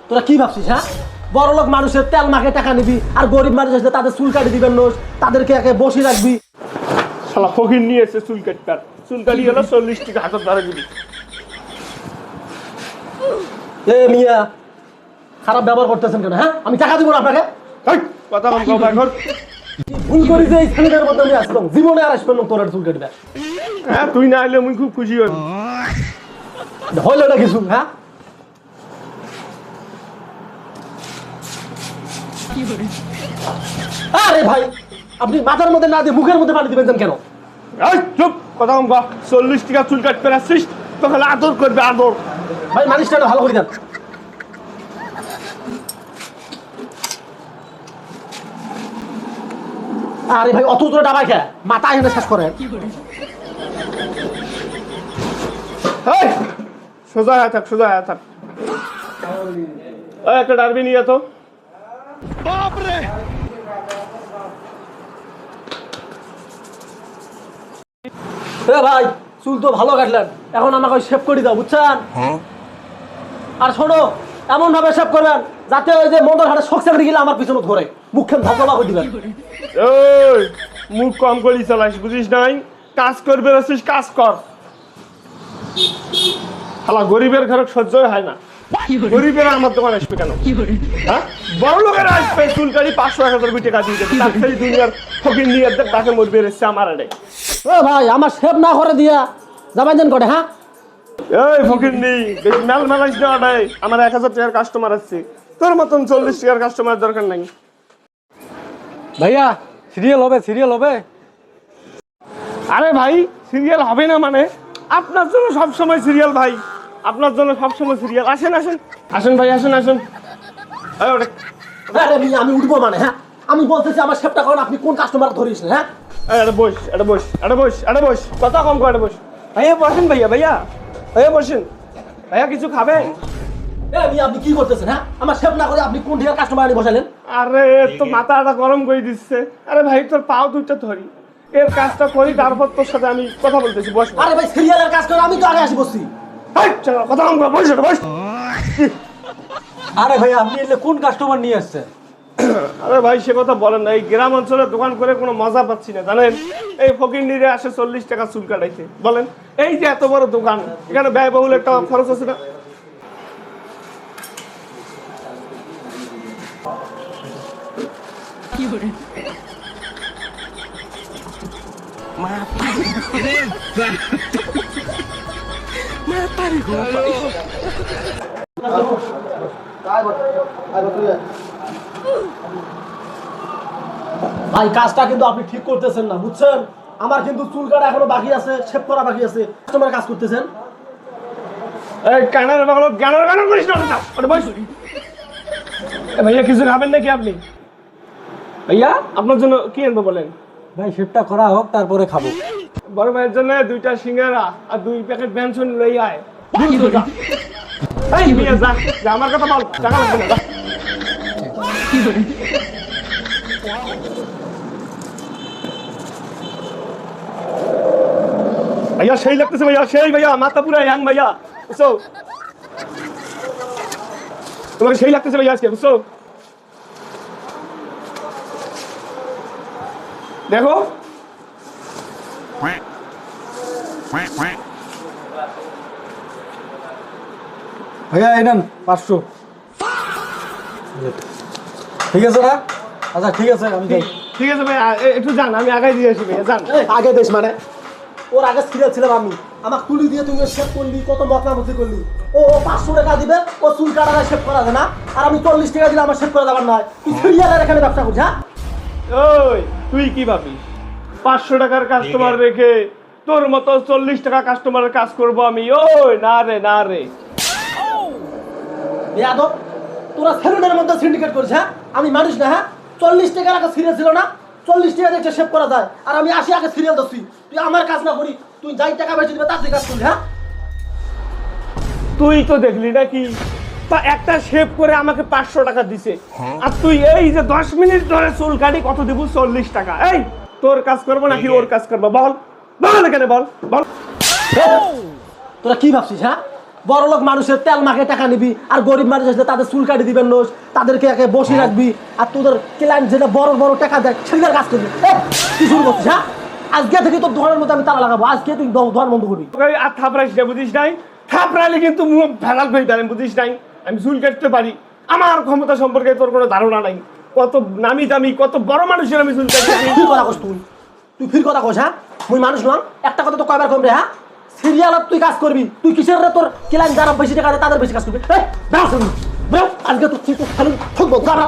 তোরা কি ভাবছিস? হ্যাঁ, বড় লোক মানুষের তেল মাখে টাকা নিবি আর গরিব মানুষ আসলে তাদের চুল কাটি দিবেন নোস, তাদেরকে একে বসে রাখবি। শালা ফকির নিয়ে এসে চুল কাটতার, চুল কাটি হলো 40 টাকা হাতের দ্বারা দিবি। এ মিয়া, খারাপ ব্যবহার করতেছেন কেন? হ্যাঁ, আমি টাকা দিব না আপনাকে। কথা কম কম এখন। ভুল করি যে স্থানের মধ্যে আমি আসলাম, জীবনে আর আসবেন না তোর চুল কাটবে। হ্যাঁ, তুই না এলে আমি খুব খুশি হই। হইলো না কিছু? হ্যাঁ, আরে ভাই, আপনি মাথার মধ্যে না দিয়ে মুখের মধ্যে পানি দিবেন কেন? চুপ, কথা কম কম। 40 টাকা চুল কাটতে আসছিস, তোকে আদর করবে আদর। ভাই, মানুষটা ভালো করে দেন। আরে ভাই, অত জোরে ডাবাই খেয়ে মাথা এখানে শেষ করে। সোজা হয়ে থাক, সোজা হয়ে থাক। একটা ডারবি নিয়ে তো। বাপরে, ভাই, চুল তো ভালো কাটলেন, এখন আমাকে শেভ করে দাও, বুঝছেন? আর শোনো, এমন ভাবে শেভ করবেন যাতে ওই যে মোটর হাটে শখ চাকরি গেলে আমার পিছনে ধরে মুখখান ধপধপা করে দিবেন। মুখ কম করি চালাইস, বুঝিস নাই? কাজ করবে আসিস, কাজ কর। শালা গরিবের ঘরে সহ্যই হয় না। গরিবের আমার দোকান আসবে কেন? হ্যাঁ, বড় লোকের আসবে চুল কাটি 500-1000 টাকা দিয়ে দেবে। তার সেই দুনিয়ার ফকির নিয়ে তাকে মরবে এসছে আমার আড়ে। ও ভাই, আমার শেভ না করে দিয়া যাবেন করে? হ্যাঁ, এই ফকির নেই, বেশি মেল মেলাইস না আড়াই। আমার 1000 টাকার কাস্টমার আসছে, তোর মতন 40 টাকার কাস্টমার দরকার নাই। ভাইয়া, সিরিয়াল হবে, সিরিয়াল হবে। আরে ভাই, সিরিয়াল হবে না মানে? আপনার জন্য সবসময় সিরিয়াল ভাই, আপনার জন্য সবসময় সিরিয়াল। আসেন আসেন আসেন ভাই, আসেন আসেন। আমি উঠবো মানে? হ্যাঁ, আমি বলতেছি আমার শেভটা করেন, আপনি কোন কাস্টমার ধরিস? হ্যাঁ, এটা বস, এটা বস, এটা বস, এটা বস। কথা কম কর, এটা বস। ভাইয়া বসেন, ভাইয়া ভাইয়া ভাইয়া বসেন। ভাইয়া কিছু খাবে? আপনি কি করতেছেন? হ্যাঁ, আমার শেভ না করে আপনি কোন ঠিকার কাস্টমার আনি বসালেন? আরে তো মাথাটা গরম করে দিচ্ছে। আরে ভাই, তোর পাও দুইটা ধরি, এর কাজটা করি, তারপর তোর সাথে আমি কথা বলতেছি। বস। আরে ভাই, সিরিয়ালের কাজ করে আমি তো আগে আসি বসছি। কথা কম কর, বস, এটা বস। আরে ভাইয়া, আপনি এলে কোন কাস্টমার নিয়ে আসছেন? আরে ভাই, সে কথা বলেন না। এই গ্রাম অঞ্চলে দোকান করে কোনো মজা পাচ্ছি না, জানেন? এই ফকির নিরে আসে 40 টাকা চুল কাটাইছে। বলেন, এই যে এত বড় দোকান, এখানে ব্যয়বহুল একটা খরচ আছে না? ভাই, কাজটা কিন্তু আপনি ঠিক করতেছেন না, বুঝছেন? আমার কিন্তু চুল কাটা এখনো বাকি আছে, শেভ করা বাকি আছে। কাস্টমার কাজ করতেছেন। এই কানার বাগলো গানার গানার করিস না। ওটা বস। ভাইয়া কিছু খাবেন নাকি আপনি? ভাইয়া, আপনার জন্য কি আনবো বলেন? ভাই, শেভটা করা হোক, তারপরে খাবো। বড় ভাইয়ের জন্য 2টা সিঙ্গারা আর 2 প্যাকেট বেনসন লই আয়। এই মিয়া, যা, আমার কথা বল, টাকা লাগবে না। ভাইয়া সেই লাগতেছে, ভাইয়া সেই, ভাইয়া মাথা পুরো ইয়াং ভাইয়া, বুঝছো? তোমাকে সেই লাগতেছে ভাইয়া আজকে, বুঝছো? দেখো, ভাইয়া এই নেন 500। ঠিক আছে না? আচ্ছা ঠিক আছে, আমি যাই। ঠিক আছে ভাই, একটু যান, আমি আগাই দিয়ে আসি ভাইয়া, যান। আগে দেশ মানে? ওর আগে সিরিয়াল ছিলাম আমি, আমার তুলি দিয়ে তুমি শেভ করলি, কত মতলামতি করলি। ও 500 টাকা দিবে, ও চুল কাটা শেভ করা যায় না, আর আমি 40 টাকা দিলে আমার শেভ করা যাবার নয়। তুই সিরিয়ালের এখানে ব্যবসা করছিস? হ্যাঁ, ওই তুই কি ভাবিস 500 টাকার কাস্টমার রেখে তোর মতো 40 টাকা কাস্টমারের কাজ করব আমি? ওই না রে, না রে। বেয়াদব, তোরা সেলুনের মধ্যে সিন্ডিকেট করিস? হ্যাঁ, আমি মানুষ না? হ্যাঁ, 40 টাকার আগে সিরিয়াল ছিল না, 40 টাকা দিয়ে শেভ করা যায়, আর আমি 80 আগে সিরিয়াল ধরছি। তুই আমার কাজ না করি, তুই যাই টাকা বেশি দিবে তার তুই কাজ করলি? হ্যাঁ, তুই তো দেখলি নাকি একটা শেভ করে আমাকে 500 টাকা দিছে, আর তুই এই যে 10 মিনিট ধরে চুল কাটি কত দিব? 40 টাকা। এই তোর কাজ করবো নাকি ওর কাজ করবো বল? বল কেন বল বল। তোরা কি ভাবছিস হ্যাঁ? বড় লোক মানুষের তেল মাখে টাকা নিবি আর গরিব মানুষ আসলে তাদের চুল কাটি দিবেন নোস, তাদেরকে একে বসে রাখবি আর তোদের ক্লায়েন্ট যেটা বড় বড় টাকা দেয় সেটার কাজ করবি। কি শুরু করছিস হ্যাঁ? আজকে থেকে তোর দোকানের মধ্যে আমি তালা লাগাবো, আজকে তুই দোকান বন্ধ করবি। তোকে আর থাপড়াইস না, বুঝিস নাই? থাপড়াইলে কিন্তু মুখ ভেলাল করে দিলাম, বুঝিস নাই? আমি চুল কাটতে পারি, আমার ক্ষমতা সম্পর্কে তোর কোনো ধারণা নাই। কত নামি দামি কত বড় মানুষের আমি চুল কাটি। ফির কথা কস তুই ফির কথা কস হ্যাঁ? মুই মানুষ নয়, একটা কথা তো কয়বার কম রে হ্যাঁ? সিরিয়ালত তুই কাজ করবি, তুই কিসের রে তোর ক্লায়েন্ট যারা বেশি টাকা দেয় তাদের বেশি কাজ করবি। আজকে তো তুই তো খালি ঠকবো, দাঁড়া